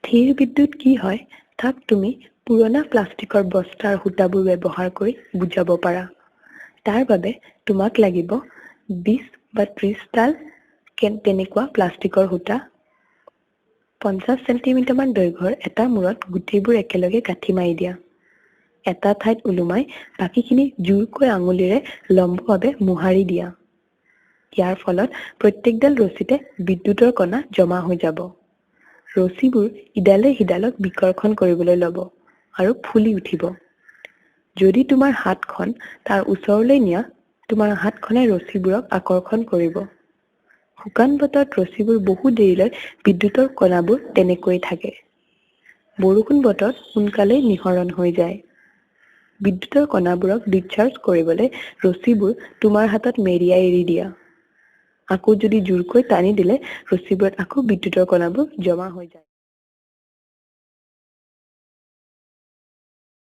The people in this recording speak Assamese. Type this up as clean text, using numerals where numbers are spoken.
স্থিৰ বিদ্যুৎ কি হয় তাক তুমি পুৰণা প্লাষ্টিকৰ বস্তাৰ সূতাবোৰ ব্যৱহাৰ কৰি বুজাব পাৰা। তাৰ বাবে তোমাক লাগিব 20 বা 30 ডাল তেনেকুৱা প্লাষ্টিকৰ সূতা, 50 চেণ্টিমিটাৰ মান দৈৰ্ঘ্যৰ এটা মূৰত গুটিবোৰ একেলগে গাঁঠি মাৰি দিয়া। এটা ঠাইত ওলোমাই বাকীখিনি জোৰকৈ আঙুলিৰে লম্বভাৱে মোহাৰি দিয়া। ইয়াৰ ফলত প্ৰত্যেকডাল ৰছীতে বিদ্যুতৰ কণা জমা হৈ যাব। ৰছীবোৰ ইডালে সিডালক বিকৰ্ষণ কৰিবলৈ ল'ব আৰু ফুলি উঠিব। যদি তোমাৰ হাতখন তাৰ ওচৰলৈ নিয়া, তোমাৰ হাতখনে ৰছীবোৰক আকৰ্ষণ কৰিব। শুকান বতৰত ৰছীবোৰ বহু দেৰিলৈ বিদ্যুতৰ কণাবোৰ তেনেকৈ থাকে। বৰষুণ বতৰত সোনকালে নিঃসৰণ হৈ যায়। বিদ্যুতৰ কণাবোৰক ডিসচাৰ্জ কৰিবলৈ ৰছীবোৰ তোমাৰ হাতত মেৰিয়াই এৰি দিয়া। আকৌ যদি জোৰকৈ টানি দিলে ৰছীবোৰত আকৌ বিদ্যুতৰ কণাবোৰ জমা হৈ যায়।